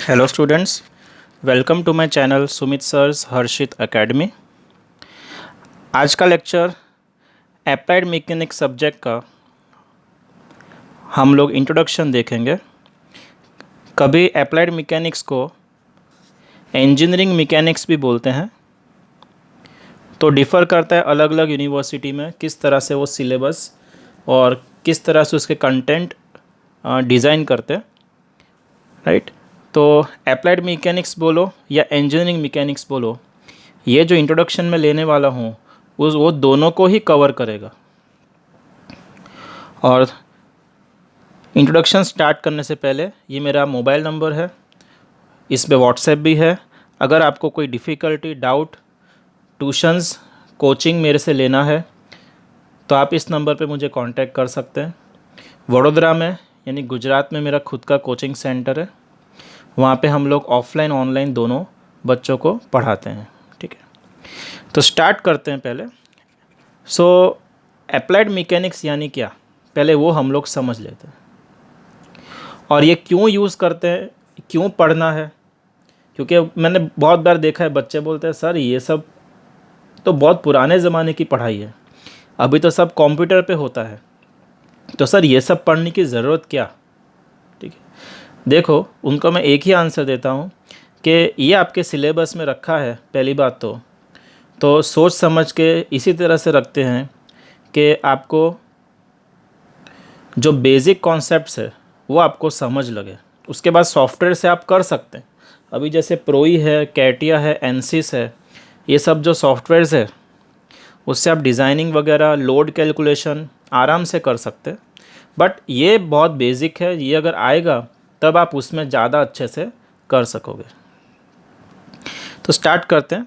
Hello students, welcome to my channel Sumit sir's Harshit academy. आज का lecture applied mechanics subject का हम लोग इंट्रोडक्शन देखेंगे। कभी अप्लाइड मैकेनिक्स को इंजीनियरिंग मैकेनिक्स भी बोलते हैं, तो डिफ़र करता है अलग अलग यूनिवर्सिटी में किस तरह से वो सिलेबस और किस तरह से उसके कंटेंट डिज़ाइन करते हैं, राइट। तो अप्लाइड मैकेनिक्स बोलो या इंजीनियरिंग मैकेनिक्स बोलो, ये जो इंट्रोडक्शन में लेने वाला हूँ वो दोनों को ही कवर करेगा। और इंट्रोडक्शन स्टार्ट करने से पहले ये मेरा मोबाइल नंबर है, इस पे व्हाट्सएप भी है। अगर आपको कोई डिफ़िकल्टी, डाउट, ट्यूशन्स, कोचिंग मेरे से लेना है तो आप इस नंबर पे मुझे कांटेक्ट कर सकते हैं। वडोदरा में यानी गुजरात में मेरा खुद का कोचिंग सेंटर है, वहाँ पे हम लोग ऑफलाइन ऑनलाइन दोनों बच्चों को पढ़ाते हैं, ठीक है। तो स्टार्ट करते हैं पहले। अप्लाइड मैकेनिक्स यानी क्या, पहले वो हम लोग समझ लेते हैं। और ये क्यों यूज़ करते हैं, क्यों पढ़ना है, क्योंकि मैंने बहुत बार देखा है बच्चे बोलते हैं सर ये सब तो बहुत पुराने ज़माने की पढ़ाई है, अभी तो सब कंप्यूटर पे होता है, तो सर ये सब पढ़ने की ज़रूरत क्या। ठीक है, देखो उनको मैं एक ही आंसर देता हूँ कि ये आपके सिलेबस में रखा है। पहली बात तो सोच समझ के इसी तरह से रखते हैं कि आपको जो बेसिक कॉन्सेप्ट्स है वो आपको समझ लगे। उसके बाद सॉफ्टवेयर से आप कर सकते हैं। अभी जैसे प्रोई है, कैटिया है, एनसिस है, ये सब जो सॉफ्टवेयर्स है उससे आप डिज़ाइनिंग वगैरह, लोड कैलकुलेशन आराम से कर सकते हैं। बट ये बहुत बेसिक है, ये अगर आएगा तब आप उसमें ज़्यादा अच्छे से कर सकोगे। तो स्टार्ट करते हैं।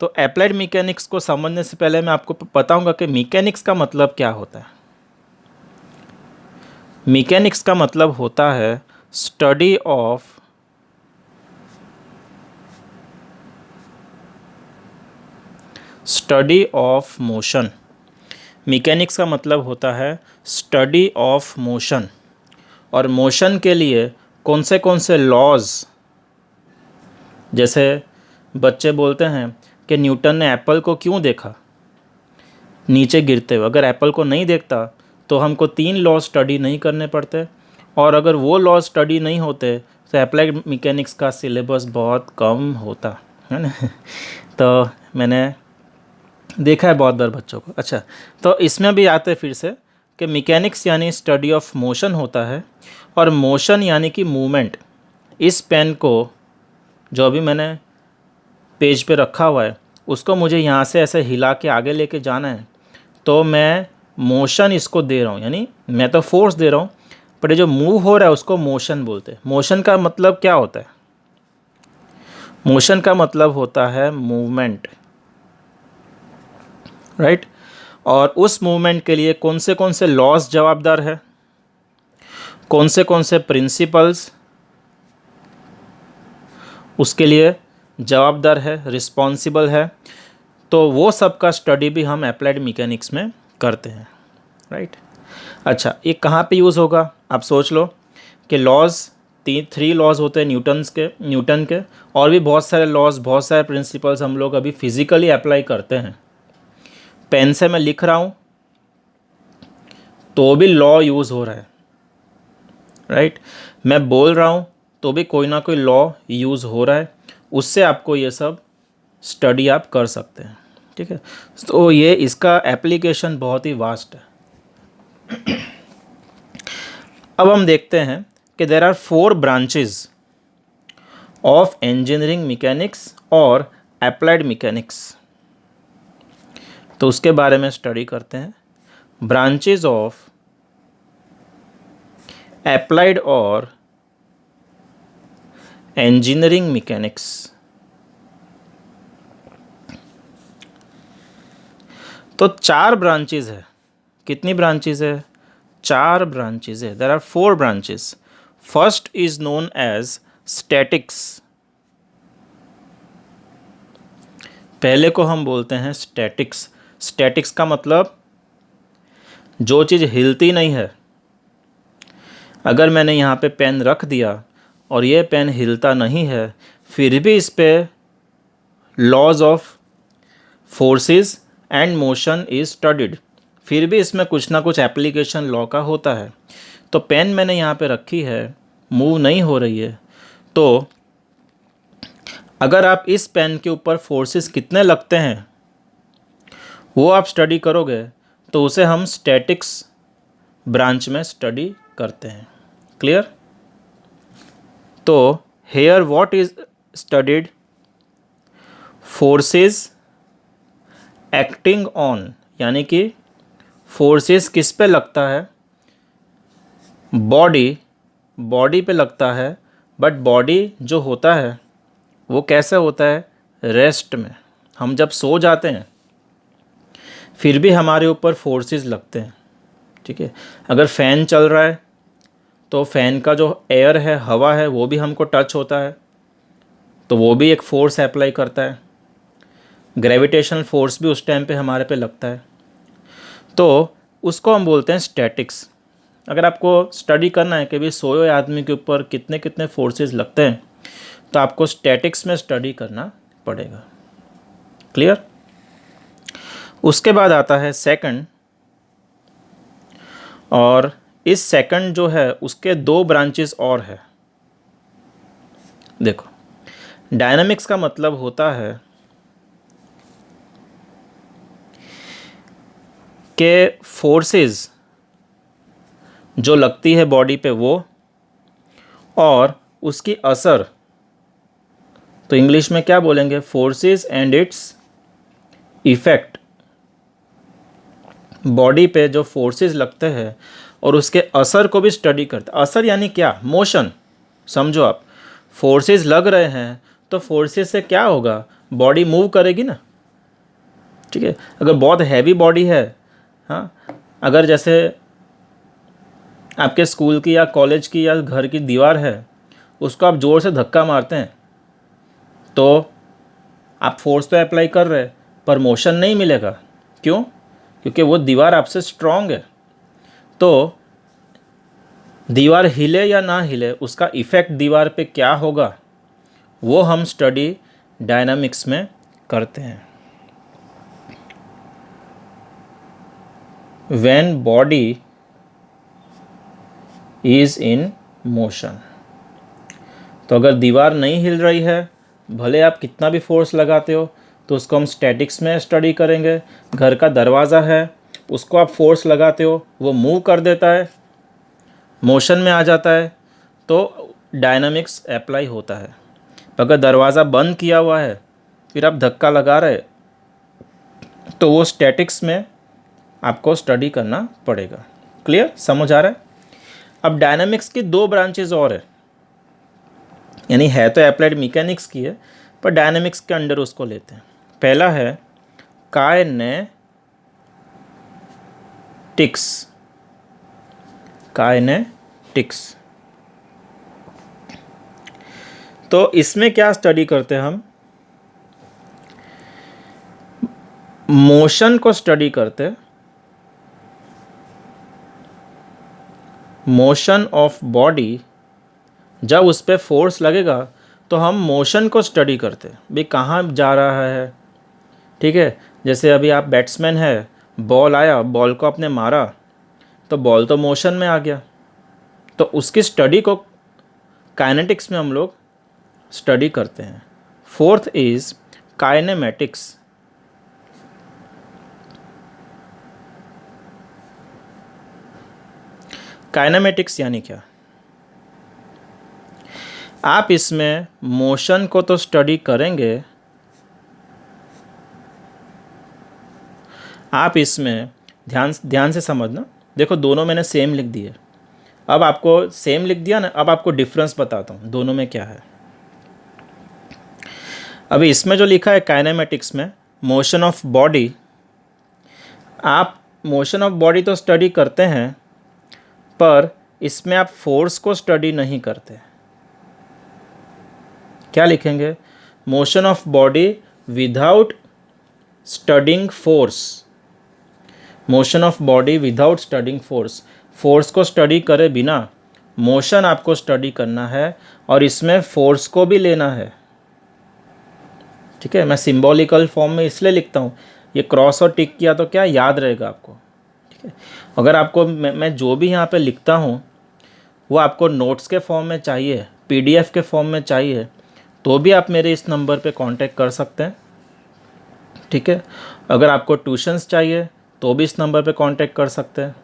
तो अप्लाइड मैकेनिक्स को समझने से पहले मैं आपको बताऊंगा कि मैकेनिक्स का मतलब क्या होता है। मैकेनिक्स का मतलब होता है स्टडी ऑफ मोशन। मैकेनिक्स का मतलब होता है स्टडी ऑफ मोशन। और मोशन के लिए कौन से लॉज, जैसे बच्चे बोलते हैं कि न्यूटन ने एप्पल को क्यों देखा नीचे गिरते हुए। अगर एप्पल को नहीं देखता तो हमको 3 लॉ स्टडी नहीं करने पड़ते, और अगर वो लॉ स्टडी नहीं होते तो अप्लाइड मैकेनिक्स का सिलेबस बहुत कम होता है ना। तो मैंने देखा है बहुत बार बच्चों को। अच्छा, तो इसमें भी आते फिर से कि मैकेनिक्स यानी स्टडी ऑफ मोशन होता है, और मोशन यानी कि मूवमेंट। इस पेन को जो अभी मैंने पेज पे रखा हुआ है उसको मुझे यहाँ से ऐसे हिला के आगे लेके जाना है, तो मैं मोशन इसको दे रहा हूँ, यानी मैं तो फोर्स दे रहा हूँ, पर ये जो मूव हो रहा है उसको मोशन बोलते हैं। मोशन का मतलब क्या होता है? मोशन का मतलब होता है मूवमेंट, राइट। और उस मूवमेंट के लिए कौन से लॉज जवाबदार है, कौन से प्रिंसिपल्स उसके लिए जवाबदार है, रिस्पॉन्सिबल है, तो वो सब का स्टडी भी हम अप्लाइड मैकेनिक्स में करते हैं, राइट। अच्छा, ये कहाँ पे यूज़ होगा? आप सोच लो कि लॉज 3 लॉज होते हैं न्यूटन के, और भी बहुत सारे लॉज, बहुत सारे प्रिंसिपल्स हम लोग अभी फिज़िकली अप्लाई करते हैं। पेन से मैं लिख रहा हूँ तो भी लॉ यूज़ हो रहा है, राइट। मैं बोल रहा हूँ तो भी कोई ना कोई लॉ यूज़ हो रहा है, उससे आपको ये सब स्टडी आप कर सकते हैं, ठीक है। तो ये इसका एप्लीकेशन बहुत ही वास्ट है। अब हम देखते हैं कि there are 4 branches of engineering mechanics और अप्लाइड मैकेनिक्स। तो उसके बारे में स्टडी करते हैं। ब्रांचेस ऑफ अप्लाइड और इंजीनियरिंग मैकेनिक्स। तो 4 ब्रांचेस है। कितनी ब्रांचेस है? 4 ब्रांचेस है। There are 4 branches. First is known as statics. पहले को हम बोलते हैं स्टैटिक्स। स्टैटिक्स का मतलब जो चीज़ हिलती नहीं है। अगर मैंने यहाँ पे पेन रख दिया और ये पेन हिलता नहीं है, फिर भी इस पे laws of forces and motion is studied, फिर भी इसमें कुछ ना कुछ एप्लीकेशन लॉ का होता है। तो पेन मैंने यहाँ पे रखी है, मूव नहीं हो रही है, तो अगर आप इस पेन के ऊपर फोर्सेस कितने लगते हैं वो आप स्टडी करोगे तो उसे हम स्टैटिक्स ब्रांच में स्टडी करते हैं। क्लियर? तो here what is studied? Forces acting on, यानी कि फोर्सेस किस पे लगता है? बॉडी पे लगता है, बट बॉडी जो होता है वो कैसे होता है? रेस्ट में। हम जब सो जाते हैं फिर भी हमारे ऊपर फोर्सेस लगते हैं। ठीक है, अगर फ़ैन चल रहा है तो फ़ैन का जो एयर है, हवा है, वो भी हमको टच होता है, तो वो भी एक फोर्स अप्लाई करता है। ग्रेविटेशनल फोर्स भी उस टाइम पे हमारे पे लगता है, तो उसको हम बोलते हैं स्टैटिक्स। अगर आपको स्टडी करना है कि भाई सोए हुए आदमी के ऊपर कितने कितने फोर्सेस लगते हैं, तो आपको स्टैटिक्स में स्टडी करना पड़ेगा। क्लियर? उसके बाद आता है सेकंड, और इस सेकंड जो है उसके दो ब्रांचेस और है। देखो, डायनामिक्स का मतलब होता है कि फोर्सेस जो लगती है बॉडी पे वो, और उसकी असर, तो इंग्लिश में क्या बोलेंगे? Forces and it's effect. Body पे जो फोर्सेस लगते हैं और उसके असर को भी स्टडी करते हैं। असर यानी क्या? मोशन। समझो आप, फोर्सेस लग रहे हैं तो फोर्सेस से क्या होगा? बॉडी मूव करेगी ना। ठीक है, अगर बहुत हैवी बॉडी है, हाँ, अगर जैसे आपके स्कूल की या कॉलेज की या घर की दीवार है, उसको आप ज़ोर से धक्का मारते हैं तो आप फोर्स तो अप्लाई कर रहे हैं पर मोशन नहीं मिलेगा। क्यों? क्योंकि वो दीवार आपसे स्ट्रॉन्ग है। तो दीवार हिले या ना हिले, उसका इफ़ेक्ट दीवार पे क्या होगा, वो हम स्टडी डायनामिक्स में करते हैं। When body is in motion, तो अगर दीवार नहीं हिल रही है, भले आप कितना भी फोर्स लगाते हो, तो उसको हम स्टैटिक्स में स्टडी करेंगे। घर का दरवाज़ा है, उसको आप फोर्स लगाते हो, वो मूव कर देता है, मोशन में आ जाता है, तो डायनामिक्स अप्लाई होता है। अगर दरवाज़ा बंद किया हुआ है फिर आप धक्का लगा रहे, तो वो स्टैटिक्स में आपको स्टडी करना पड़ेगा। क्लियर? समझ आ रहा है? अब डायनामिक्स की दो ब्रांचेज और है, यानी है तो अप्लाइड मैकेनिक्स की है पर डायनामिक्स के अंडर उसको लेते हैं। पहला है काइनेटिक्स। तो इसमें क्या स्टडी करते हैं हम? मोशन को स्टडी करते हैं, मोशन ऑफ बॉडी। जब उस पर फोर्स लगेगा तो हम मोशन को स्टडी करते हैं, भाई कहाँ जा रहा है। ठीक है, जैसे अभी आप बैट्समैन है, बॉल आया, बॉल को आपने मारा तो बॉल तो मोशन में आ गया, तो उसकी स्टडी को काइनेटिक्स में हम लोग स्टडी करते हैं। Fourth is kinematics. काइनेमेटिक्स यानी क्या? आप इसमें मोशन को तो स्टडी करेंगे, आप इसमें ध्यान से समझना। देखो, दोनों मैंने सेम लिख दिए। अब आपको सेम लिख दिया ना, अब आपको डिफरेंस बताता हूँ दोनों में क्या है। अभी इसमें जो लिखा है काइनेमेटिक्स में, मोशन ऑफ बॉडी, आप मोशन ऑफ बॉडी तो स्टडी करते हैं पर इसमें आप फोर्स को स्टडी नहीं करते। क्या लिखेंगे? Motion of body without studying force. Motion of body without studying force. Force को स्टडी करे बिना मोशन आपको स्टडी करना है और इसमें फोर्स को भी लेना है। ठीक है, मैं सिंबॉलिकल फॉर्म में इसलिए लिखता हूँ, ये क्रॉस और टिक किया तो क्या याद रहेगा आपको। ठीक है, अगर आपको मैं जो भी यहाँ पे लिखता हूँ वो आपको नोट्स के फॉर्म में चाहिए, पीडीएफ के फॉर्म में चाहिए, तो भी आप मेरे इस नंबर पे कांटेक्ट कर सकते हैं। ठीक है, अगर आपको ट्यूशन्स चाहिए तो भी इस नंबर पे कांटेक्ट कर सकते हैं।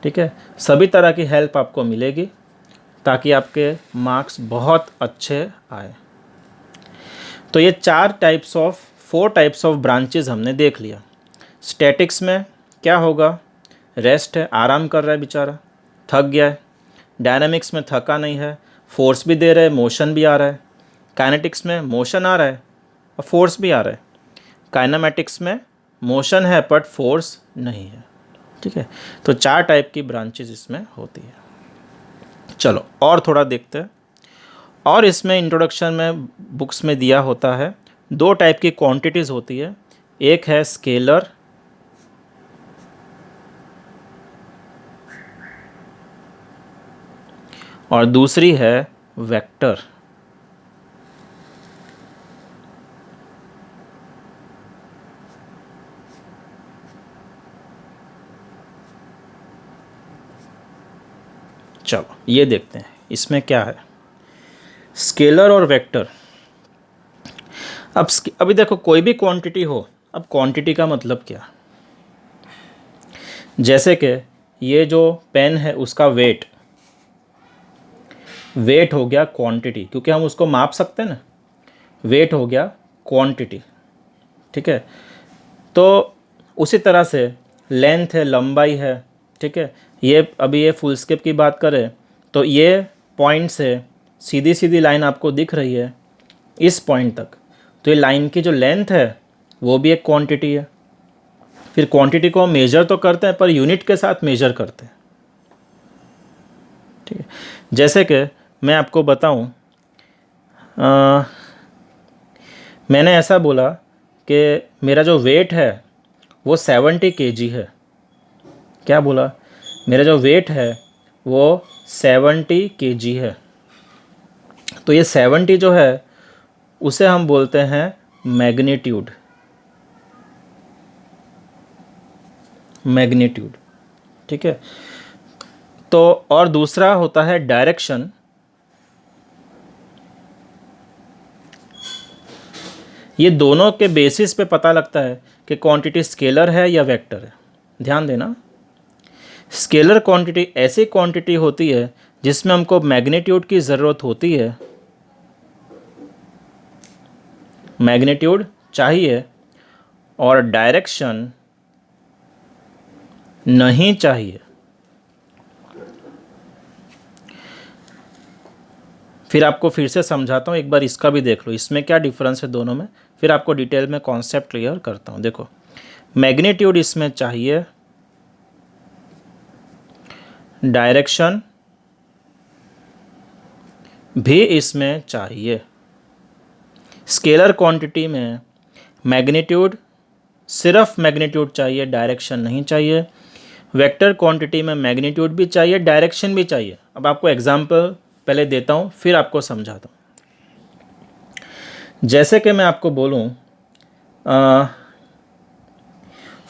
ठीक है, सभी तरह की हेल्प आपको मिलेगी ताकि आपके मार्क्स बहुत अच्छे आए। तो ये 4 टाइप्स ऑफ ब्रांचेस हमने देख लिया। स्टैटिक्स में क्या होगा, रेस्ट है, आराम कर रहा है बेचारा, थक गया है। डायनामिक्स में थका नहीं है, फोर्स भी दे रहा है, मोशन भी आ रहा है। काइनेटिक्स में मोशन आ रहा है और फोर्स भी आ रहा है। काइनेमैटिक्स में मोशन है बट फोर्स नहीं है। ठीक है, तो 4 टाइप की ब्रांचेस इसमें होती है। चलो और थोड़ा देखते हैं। और इसमें इंट्रोडक्शन में बुक्स में दिया होता है 2 टाइप की क्वांटिटीज़ होती है, एक है स्केलर और दूसरी है वेक्टर। चलो ये देखते हैं इसमें क्या है, स्केलर और वेक्टर। अभी देखो कोई भी क्वांटिटी हो, अब क्वांटिटी का मतलब क्या, जैसे कि ये जो पेन है उसका वेट हो गया क्वांटिटी, क्योंकि हम उसको माप सकते हैं ना, वेट हो गया क्वांटिटी। ठीक है, तो उसी तरह से लेंथ है, लंबाई है। ठीक है, ये अभी ये फुल स्केप की बात करें तो ये पॉइंट से सीधी सीधी लाइन आपको दिख रही है इस पॉइंट तक, तो ये लाइन की जो लेंथ है वो भी एक क्वांटिटी है। फिर क्वांटिटी को हम मेजर तो करते हैं पर यूनिट के साथ मेजर करते हैं। ठीक है, जैसे कि मैं आपको बताऊं, मैंने ऐसा बोला कि मेरा जो वेट है वो 70 kg है। क्या बोला, मेरा जो वेट है वो 70 kg है। तो ये 70 जो है उसे हम बोलते हैं मैग्नीट्यूड। ठीक है, तो और दूसरा होता है डायरेक्शन। ये दोनों के बेसिस पे पता लगता है कि क्वांटिटी स्केलर है या वेक्टर है। ध्यान देना, स्केलर क्वांटिटी ऐसी क्वांटिटी होती है जिसमें हमको मैग्नीट्यूड की ज़रूरत होती है, मैग्नीट्यूड चाहिए और डायरेक्शन नहीं चाहिए। फिर आपको फिर से समझाता हूँ, एक बार इसका भी देख लो, इसमें क्या डिफरेंस है दोनों में, फिर आपको डिटेल में कॉन्सेप्ट क्लियर करता हूँ। देखो, मैग्नीट्यूड इसमें चाहिए, डायरेक्शन भी इसमें चाहिए। स्केलर क्वांटिटी में मैग्नीट्यूड, सिर्फ मैग्नीट्यूड चाहिए, डायरेक्शन नहीं चाहिए। वेक्टर क्वांटिटी में मैग्नीट्यूड भी चाहिए, डायरेक्शन भी चाहिए। अब आपको एग्जांपल पहले देता हूँ फिर आपको समझाता हूँ। जैसे कि मैं आपको बोलूँ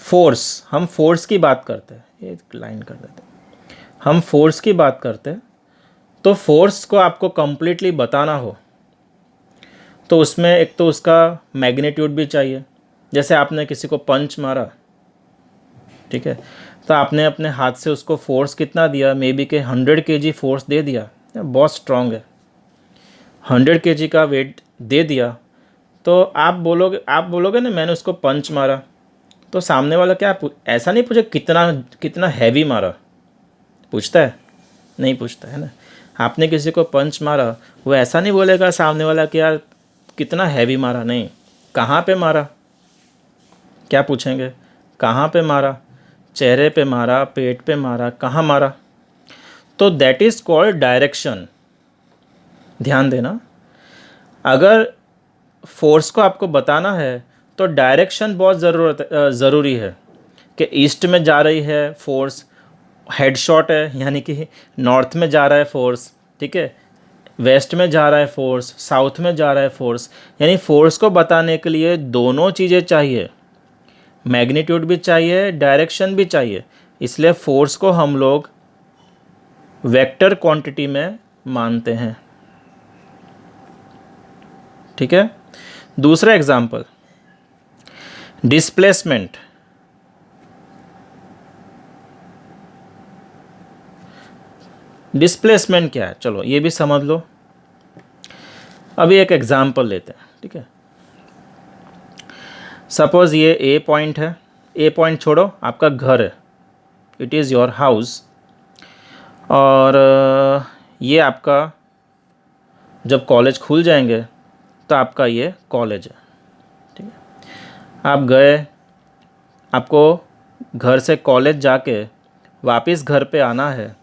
फोर्स, हम फोर्स की बात करते हैं, एक लाइन कर देते हैं, हम फोर्स की बात करते हैं, तो फोर्स को आपको कंप्लीटली बताना हो तो उसमें एक तो उसका मैग्नीट्यूड भी चाहिए। जैसे आपने किसी को पंच मारा, ठीक है, तो आपने अपने हाथ से उसको फोर्स कितना दिया, मे बी के 100 kg फोर्स दे दिया, बहुत स्ट्रांग है, 100 kg का वेट दे दिया, तो आप बोलोगे ना मैंने उसको पंच मारा, तो सामने वाला क्या ऐसा नहीं पूछे कितना हैवी मारा, पूछता है? नहीं पूछता है ना। आपने किसी को पंच मारा, वो ऐसा नहीं बोलेगा सामने वाला कि यार कितना हैवी मारा, नहीं, कहाँ पे मारा, क्या पूछेंगे, कहाँ पे मारा, चेहरे पे मारा, पेट पे मारा, कहाँ मारा, तो दैट इज़ कॉल्ड डायरेक्शन। ध्यान देना, अगर फोर्स को आपको बताना है तो डायरेक्शन बहुत ज़रूरी है कि ईस्ट में जा रही है फोर्स, हेड शॉट है, यानी कि नॉर्थ में जा रहा है फोर्स, ठीक है, वेस्ट में जा रहा है फोर्स, साउथ में जा रहा है फोर्स, यानी फोर्स को बताने के लिए दोनों चीज़ें चाहिए, मैग्नीट्यूड भी चाहिए, डायरेक्शन भी चाहिए। इसलिए फोर्स को हम लोग वेक्टर क्वांटिटी में मानते हैं, ठीक है। दूसरा एग्जांपल, डिस्प्लेसमेंट। डिस्प्लेसमेंट क्या है, चलो ये भी समझ लो। अभी एक एग्जांपल लेते हैं, ठीक है। सपोज ये ए पॉइंट है, ए पॉइंट छोड़ो, आपका घर है, इट इज़ योर हाउस, और ये आपका जब कॉलेज खुल जाएंगे तो आपका ये कॉलेज है, ठीक है। आप गए, आपको घर से कॉलेज जाके वापस घर पे आना है,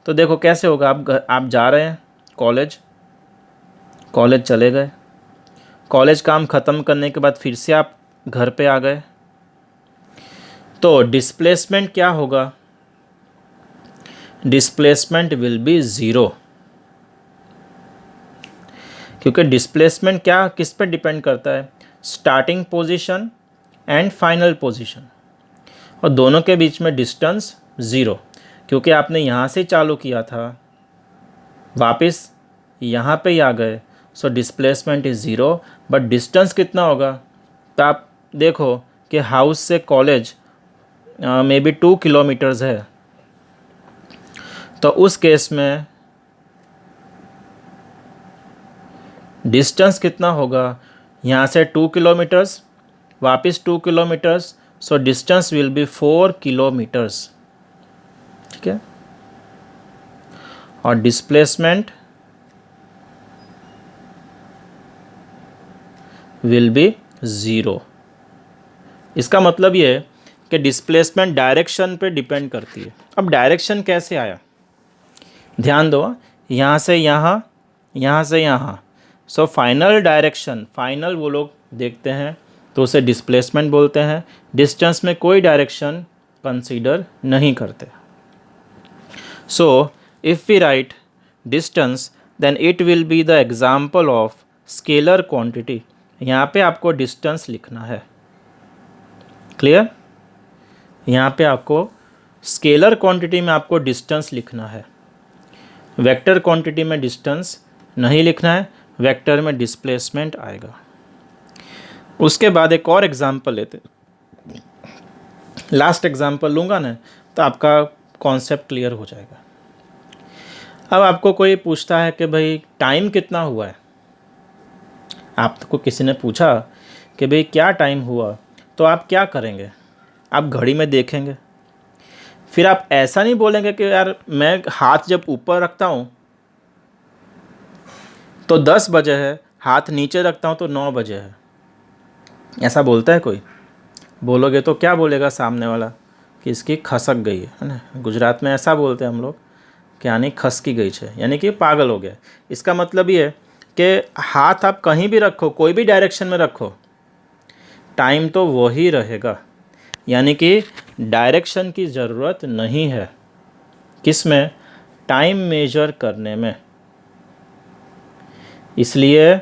तो देखो कैसे होगा। आप जा रहे हैं कॉलेज, कॉलेज चले गए, कॉलेज काम ख़त्म करने के बाद फिर से आप घर पे आ गए, तो डिस्प्लेसमेंट क्या होगा, डिस्प्लेसमेंट विल बी ज़ीरो, क्योंकि डिस्प्लेसमेंट क्या किस पे डिपेंड करता है, starting position and final position, और दोनों के बीच में डिस्टेंस ज़ीरो, क्योंकि आपने यहाँ से चालू किया था, वापस यहाँ पे ही आ गए, so displacement is zero, but distance कितना होगा, तो आप देखो कि हाउस से कॉलेज मे बी 2 किलोमीटर्स है, तो उस केस में डिस्टेंस कितना होगा, यहाँ से 2 किलोमीटर्स, वापस 2 kilometres, so distance will be 4 kilometres, ठीक है। और डिस्प्लेसमेंट विल बी ज़ीरो। इसका मतलब ये है कि डिस्प्लेसमेंट डायरेक्शन पे डिपेंड करती है। अब डायरेक्शन कैसे आया, ध्यान दो, यहाँ से यहाँ, यहाँ से यहाँ, सो फाइनल डायरेक्शन, फाइनल वो लोग देखते हैं तो उसे डिस्प्लेसमेंट बोलते हैं। डिस्टेंस में कोई डायरेक्शन कंसीडर नहीं करते। So if we write distance then it will be the example of scalar quantity. यहाँ पे आपको डिस्टेंस लिखना है, क्लियर। यहाँ पे आपको स्केलर क्वांटिटी में आपको डिस्टेंस लिखना है, वेक्टर क्वांटिटी में डिस्टेंस नहीं लिखना है, वेक्टर में डिस्प्लेसमेंट आएगा। उसके बाद एक और एग्जांपल लेते, लास्ट एग्जांपल लूँगा ना तो आपका कॉन्सेप्ट क्लियर हो जाएगा। अब आपको कोई पूछता है कि भाई टाइम कितना हुआ है, आपको किसी ने पूछा कि भाई क्या टाइम हुआ, तो आप क्या करेंगे, आप घड़ी में देखेंगे, फिर आप ऐसा नहीं बोलेंगे कि यार मैं हाथ जब ऊपर रखता हूँ तो 10 बजे है, हाथ नीचे रखता हूँ तो 9 बजे है, ऐसा बोलता है कोई। बोलोगे तो क्या बोलेगा सामने वाला कि इसकी खसक गई है ना, गुजरात में ऐसा बोलते हैं हम लोग कि यानी खस की गई है, यानी कि पागल हो गया। इसका मतलब ये है कि हाथ आप कहीं भी रखो, कोई भी डायरेक्शन में रखो, टाइम तो वही रहेगा, यानी कि डायरेक्शन की ज़रूरत नहीं है किस में, टाइम मेजर करने में। इसलिए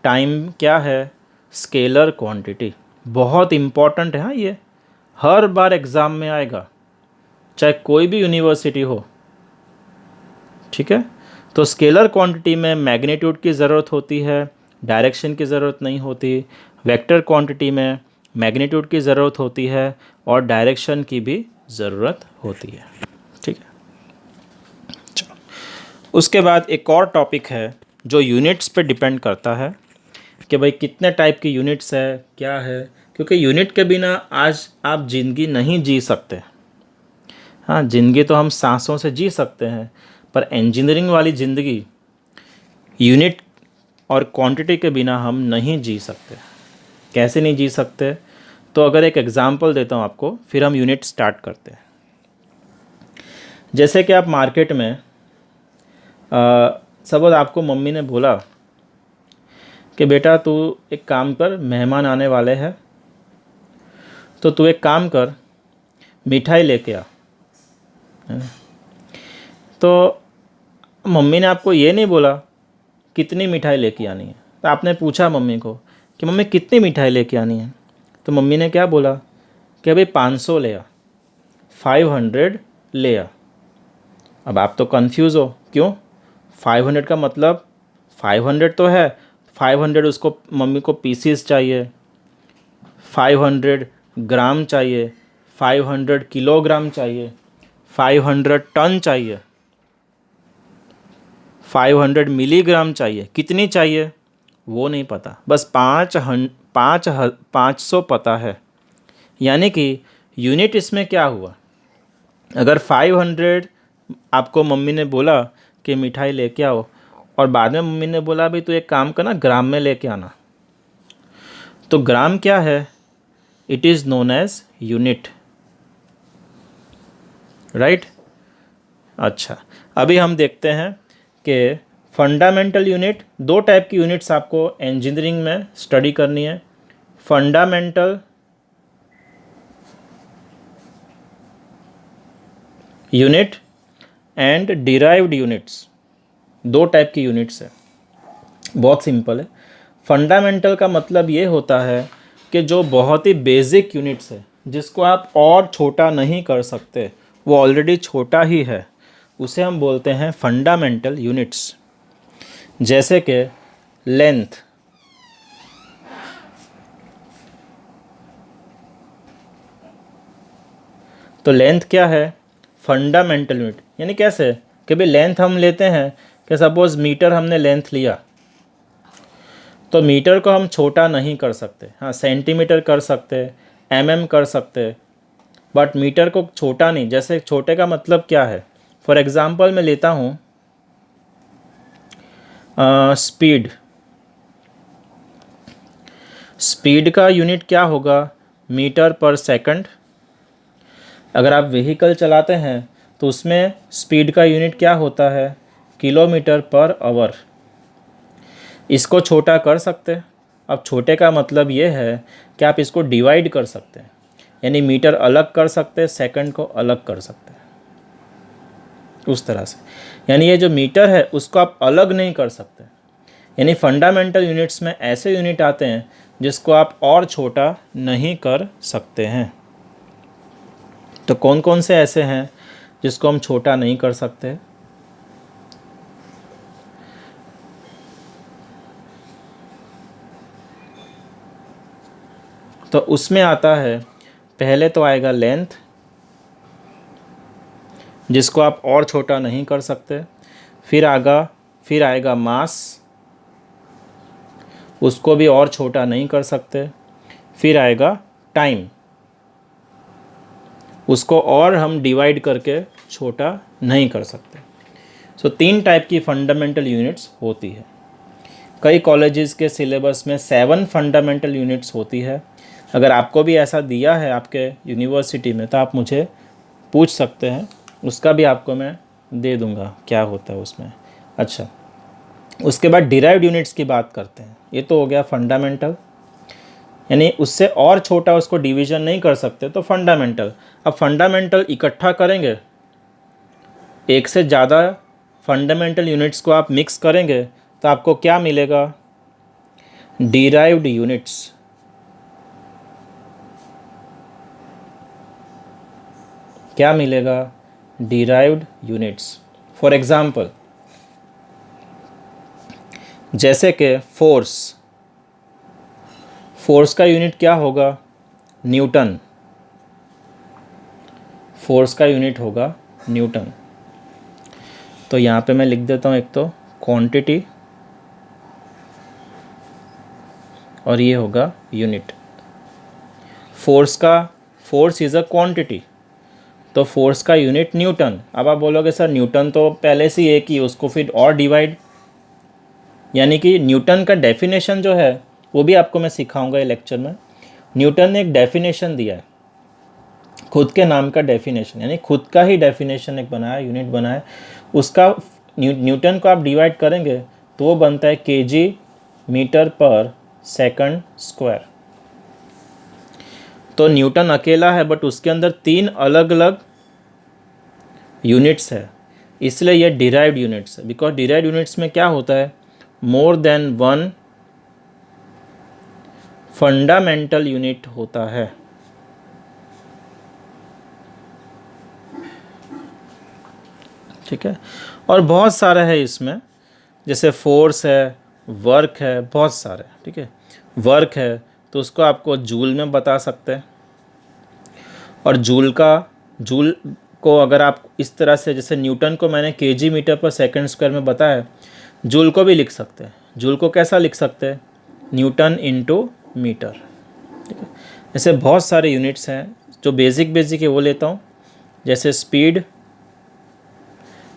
टाइम क्या है, स्केलर क्वांटिटी, बहुत इम्पॉर्टेंट है। हाँ, ये हर बार एग्ज़ाम में आएगा, चाहे कोई भी यूनिवर्सिटी हो, ठीक है। तो स्केलर क्वांटिटी में मैग्नीट्यूड की ज़रूरत होती है, डायरेक्शन की ज़रूरत नहीं होती। वेक्टर क्वांटिटी में मैग्नीट्यूड की ज़रूरत होती है और डायरेक्शन की भी ज़रूरत होती है, ठीक है। चलो, उसके बाद एक और टॉपिक है जो यूनिट्स पे डिपेंड करता है कि भाई कितने टाइप की यूनिट्स है, क्या है, क्योंकि यूनिट के बिना आज आप ज़िंदगी नहीं जी सकते। हाँ, ज़िंदगी तो हम सांसों से जी सकते हैं, पर इंजीनियरिंग वाली ज़िंदगी यूनिट और क्वांटिटी के बिना हम नहीं जी सकते। कैसे नहीं जी सकते, तो अगर एक एग्ज़ाम्पल देता हूँ आपको, फिर हम यूनिट स्टार्ट करते हैं। जैसे कि आप मार्केट में सपोज आपको मम्मी ने बोला कि बेटा तू एक काम कर, मेहमान आने वाले हैं, तो तू एक काम कर, मिठाई लेके आ। है ना। तो मम्मी ने आपको ये नहीं बोला कितनी मिठाई लेके आनी है, तो आपने पूछा मम्मी को कि मम्मी कितनी मिठाई लेके आनी है, तो मम्मी ने क्या बोला कि भाई 500 ले आ, 500 ले आ। अब आप तो कंफ्यूज हो, क्यों? 500 का मतलब 500 तो है, 500 उसको मम्मी को पीसीस चाहिए, 500 ग्राम चाहिए, 500 किलोग्राम चाहिए, 500 टन चाहिए, 500 मिलीग्राम चाहिए, कितनी चाहिए वो नहीं पता, बस 500 पता है। यानी कि यूनिट इसमें क्या हुआ, अगर 500 आपको मम्मी ने बोला कि मिठाई लेके आओ, और बाद में मम्मी ने बोला भाई तू एक काम करना ग्राम में लेके आना, तो ग्राम क्या है? It is known as unit, right. अच्छा, अभी हम देखते हैं कि फंडामेंटल यूनिट, दो टाइप की यूनिट्स आपको इंजीनियरिंग में स्टडी करनी है। Fundamental unit and derived units, दो टाइप की यूनिट्स है। बहुत सिंपल है। फंडामेंटल का मतलब ये होता है कि जो बहुत ही बेसिक यूनिट्स है, जिसको आप और छोटा नहीं कर सकते, वो ऑलरेडी छोटा ही है, उसे हम बोलते हैं फंडामेंटल यूनिट्स। जैसे कि लेंथ, तो लेंथ क्या है? Fundamental unit. यानी कैसे कि भाई लेंथ हम लेते हैं कि सपोज़ मीटर हमने लेंथ लिया, तो मीटर को हम छोटा नहीं कर सकते। हाँ, सेंटीमीटर कर सकते, एमएम कर सकते, बट मीटर को छोटा नहीं। जैसे छोटे का मतलब क्या है? फॉर एग्ज़ाम्पल मैं लेता हूँ स्पीड। स्पीड का यूनिट क्या होगा? Metre per second. अगर आप व्हीकल चलाते हैं तो उसमें स्पीड का यूनिट क्या होता है? Kilometre per hour. इसको छोटा कर सकते हैं। अब छोटे का मतलब ये है कि आप इसको डिवाइड कर सकते हैं, यानी मीटर अलग कर सकते हैं, सेकंड को अलग कर सकते हैं, उस तरह से। यानी ये जो मीटर है उसको आप अलग नहीं कर सकते। यानी फंडामेंटल यूनिट्स में ऐसे यूनिट आते हैं जिसको आप और छोटा नहीं कर सकते हैं। तो कौन कौन से ऐसे हैं जिसको हम छोटा नहीं कर सकते? तो उसमें आता है, पहले तो आएगा लेंथ, जिसको आप और छोटा नहीं कर सकते। फिर आएगा मास, उसको भी और छोटा नहीं कर सकते। फिर आएगा टाइम, उसको और हम डिवाइड करके छोटा नहीं कर सकते। सो 3 टाइप की फंडामेंटल यूनिट्स होती है। कई कॉलेजेस के सिलेबस में 7 फंडामेंटल यूनिट्स होती है। अगर आपको भी ऐसा दिया है आपके यूनिवर्सिटी में तो आप मुझे पूछ सकते हैं, उसका भी आपको मैं दे दूंगा क्या होता है उसमें। अच्छा, उसके बाद डिराइव्ड यूनिट्स की बात करते हैं। ये तो हो गया फंडामेंटल, यानी उससे और छोटा उसको डिवीजन नहीं कर सकते, तो फंडामेंटल। अब फंडामेंटल इकट्ठा करेंगे, एक से ज़्यादा फंडामेंटल यूनिट्स को आप मिक्स करेंगे तो आपको क्या मिलेगा? Derived units. क्या मिलेगा? Derived units. फॉर एग्जाम्पल, जैसे कि फोर्स। फोर्स का यूनिट क्या होगा? न्यूटन। फोर्स का यूनिट होगा न्यूटन। तो यहाँ पे मैं लिख देता हूँ एक तो क्वांटिटी, और ये होगा unit. Force is a quantity, तो फोर्स का यूनिट न्यूटन। अब आप बोलोगे सर न्यूटन तो पहले से एक ही, उसको फिर और डिवाइड, यानी कि न्यूटन का डेफिनेशन जो है वो भी आपको मैं सिखाऊंगा ये लेक्चर में। न्यूटन ने एक डेफिनेशन दिया है, खुद के नाम का डेफिनेशन, यानी खुद का ही डेफिनेशन एक बनाया, यूनिट बनाया। उसका न्यूटन को आप डिवाइड करेंगे तो वो बनता है KG metre per second square. तो न्यूटन अकेला है बट उसके अंदर 3 अलग अलग यूनिट्स है, इसलिए ये डिराइव्ड यूनिट्स है। बिकॉज डिराइव्ड यूनिट्स में क्या होता है, more than one fundamental unit होता है। ठीक है, और बहुत सारे है इसमें, जैसे फोर्स है, वर्क है, बहुत सारे। ठीक है, वर्क है तो उसको आपको जूल में बता सकते हैं, और जूल को अगर आप इस तरह से, जैसे न्यूटन को मैंने KG metre per second square में बताया, जूल को भी लिख सकते हैं। जूल को कैसा लिख सकते हैं, न्यूटन इनटू मीटर। ठीक है, ऐसे बहुत सारे यूनिट्स हैं। जो बेसिक है वो लेता हूँ, जैसे speed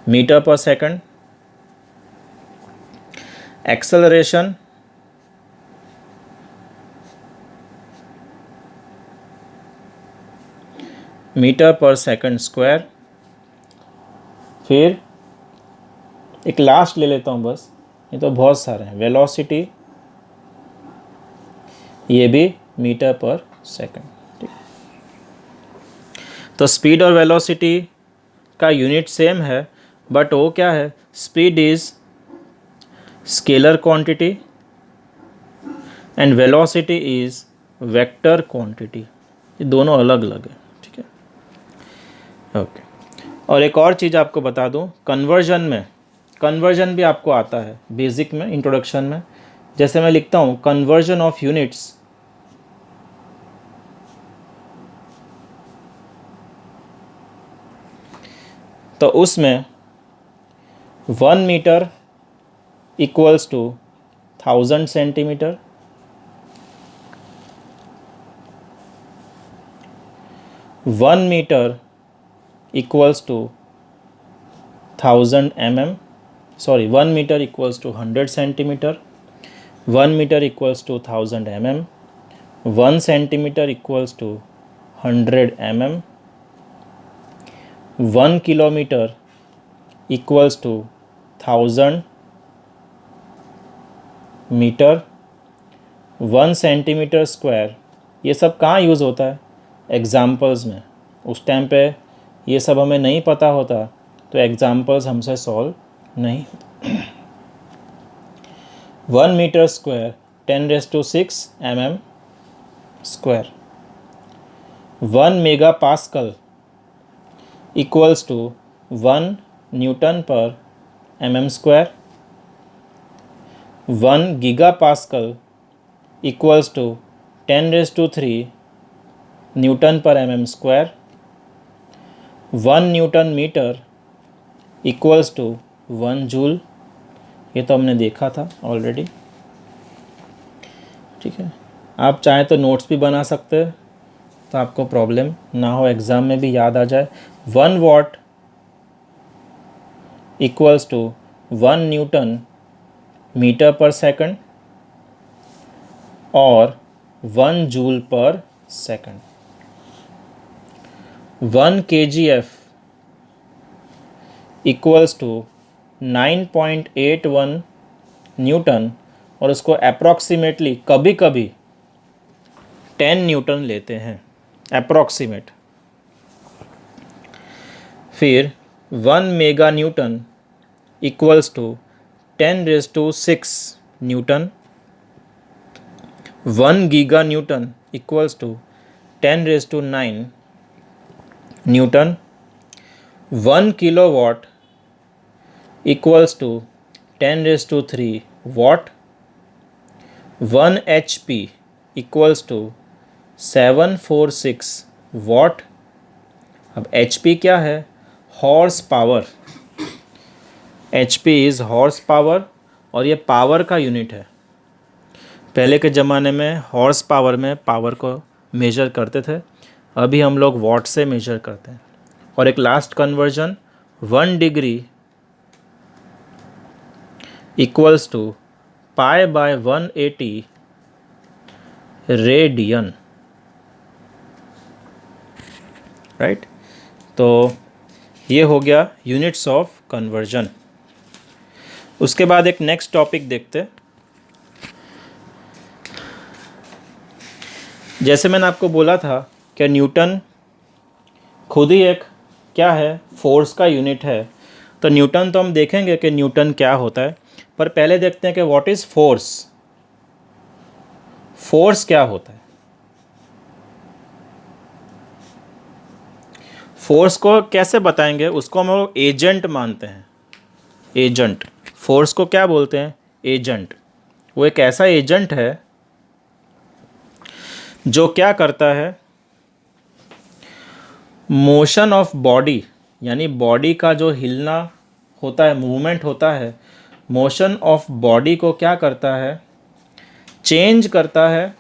metre per second, acceleration metre per second square, फिर एक लास्ट ले लेता हूँ बस, ये तो बहुत सारे हैं, वेलोसिटी, ये भी मीटर पर सेकंड। ठीक, तो स्पीड और वेलोसिटी का यूनिट सेम है, बट वो क्या है, speed is scalar quantity and velocity is vector quantity. ये दोनों अलग अलग है। ठीक है, ओके। और एक और चीज़ आपको बता दूं, कन्वर्जन भी आपको आता है बेसिक में, इंट्रोडक्शन में। जैसे मैं लिखता हूँ कन्वर्जन ऑफ यूनिट्स, तो उसमें 1 metre equals to 1000 centimetre, 1 metre equals to 1000 mm, sorry 1 metre equals to 100 centimetre, 1 metre equals to 1000 mm, 1 centimetre equals to 100 mm, 1 kilometre equals to 1000 metre, 1 centimetre square. ये सब कहाँ यूज़ होता है, examples में। उस time पे ये सब हमें नहीं पता होता तो एग्ज़ाम्पल्स हमसे सॉल्व नहीं होते। 1 metre square 10⁶ mm square, 1 mega pascal equals to 1 newton per mm square, 1 giga pascal equals to 10⁻³ newton per mm square, 1 newton metre equals to 1 joule. ये तो हमने देखा था ऑलरेडी। ठीक है, आप चाहें तो नोट्स भी बना सकते हैं, तो आपको प्रॉब्लम ना हो, एग्ज़ाम में भी याद आ जाए। 1 watt equals to 1 newton metre per second और 1 joule per second. 1 kgf equals to 9.81 newton, और उसको अप्रॉक्सीमेटली कभी कभी 10 न्यूटन लेते हैं, अप्रॉक्सीमेट। फिर 1 mega newton equals to 10⁶ newton, 1 giga newton equals to 10⁹ newton, 1 kilowatt equals to 10⁻³ watt, 1 HP equals to 746 watt. अब HP क्या है, horse power. HP is horse power, और ये पावर का यूनिट है। पहले के ज़माने में हॉर्स पावर में पावर को मेजर करते थे, अभी हम लोग वाट से मेजर करते हैं। और एक last conversion, 1 degree equals to π/180 radian. Right, तो ये हो गया यूनिट्स ऑफ कन्वर्जन। उसके बाद एक नेक्स्ट टॉपिक देखते। जैसे मैंने आपको बोला था कि न्यूटन खुद ही एक क्या है, फोर्स का यूनिट है। तो न्यूटन तो हम देखेंगे कि न्यूटन क्या होता है, पर पहले देखते हैं कि व्हाट इज़ फोर्स। फोर्स क्या होता है? फोर्स को कैसे बताएंगे? उसको हम लोग एजेंट मानते हैं। एजेंट, फोर्स को क्या बोलते हैं? एजेंट। वो एक ऐसा एजेंट है जो क्या करता है, मोशन ऑफ बॉडी, यानी बॉडी का जो हिलना होता है, मूवमेंट होता है, मोशन ऑफ बॉडी को क्या करता है, चेंज करता है।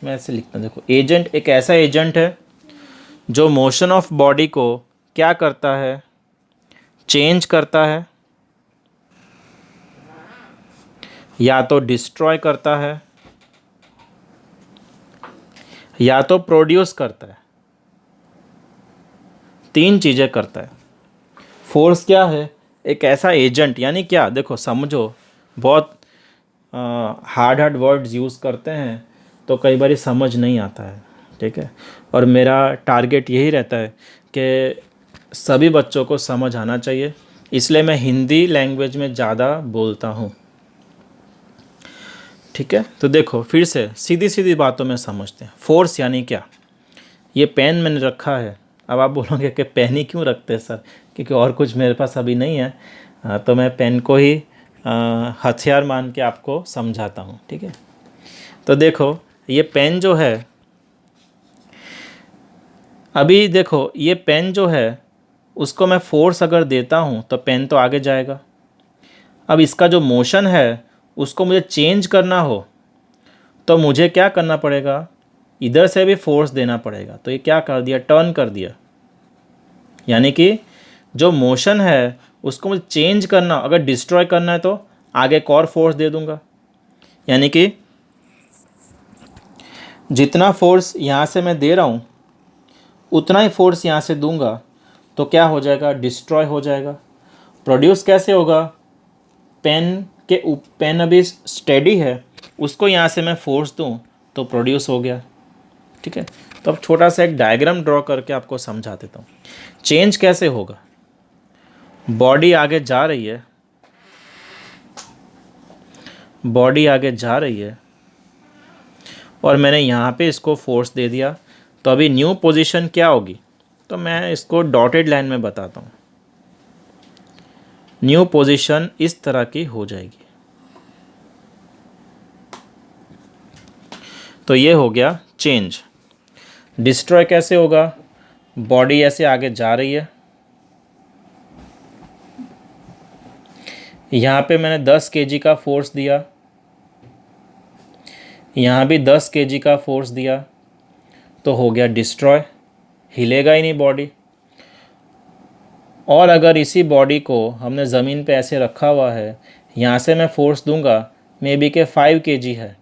मैं ऐसे लिखता हूँ, देखो, एजेंट एक ऐसा एजेंट है जो मोशन ऑफ बॉडी को क्या करता है, चेंज करता है, या तो डिस्ट्रॉय करता है या तो प्रोड्यूस करता है। तीन चीज़ें करता है। फोर्स क्या है? एक ऐसा एजेंट, यानी क्या, देखो समझो, बहुत हार्ड वर्ड्स यूज़ करते हैं तो कई बार समझ नहीं आता है, ठीक है। और मेरा टारगेट यही रहता है कि सभी बच्चों को समझ आना चाहिए, इसलिए मैं हिंदी लैंग्वेज में ज़्यादा बोलता हूँ, ठीक है। तो देखो फिर से सीधी सीधी बातों में समझते हैं। फोर्स यानी क्या? ये पेन मैंने रखा है। अब आप बोलोगे कि पेन ही क्यों रखते हैं सर, क्योंकि और कुछ मेरे पास अभी नहीं है। तो मैं पेन को ही हथियार मान के आपको समझाता हूँ, ठीक है। तो देखो ये पेन जो है, अभी देखो ये पेन जो है, उसको मैं फोर्स अगर देता हूँ तो पेन तो आगे जाएगा। अब इसका जो मोशन है उसको मुझे चेंज करना हो तो मुझे क्या करना पड़ेगा, इधर से भी फोर्स देना पड़ेगा। तो ये क्या कर दिया, टर्न कर दिया। यानी कि जो मोशन है उसको मुझे चेंज करना, अगर डिस्ट्रॉय करना है तो आगे एक और फोर्स दे दूंगा। यानी कि जितना फोर्स यहाँ से मैं दे रहा हूँ उतना ही फोर्स यहाँ से दूंगा, तो क्या हो जाएगा, डिस्ट्रॉय हो जाएगा। प्रोड्यूस कैसे होगा, पेन अभी स्टेडी है, उसको यहाँ से मैं फोर्स दूँ तो प्रोड्यूस हो गया, ठीक है। तो अब छोटा सा एक डायग्राम ड्रॉ करके आपको समझा देता हूँ। चेंज कैसे होगा, बॉडी आगे जा रही है, बॉडी आगे जा रही है और मैंने यहाँ पे इसको फोर्स दे दिया, तो अभी न्यू पोजीशन क्या होगी, तो मैं इसको डॉटेड लाइन में बताता हूँ। न्यू पोजीशन इस तरह की हो जाएगी। तो ये हो गया चेंज। डिस्ट्रॉय कैसे होगा, बॉडी ऐसे आगे जा रही है, यहाँ पे मैंने 10 kg का फोर्स दिया, यहाँ भी 10 kg का फोर्स दिया, तो हो गया डिस्ट्रॉय, हिलेगा ही नहीं बॉडी। और अगर इसी बॉडी को हमने ज़मीन पे ऐसे रखा हुआ है, यहाँ से मैं फोर्स दूंगा, मे बी के 5 kg है,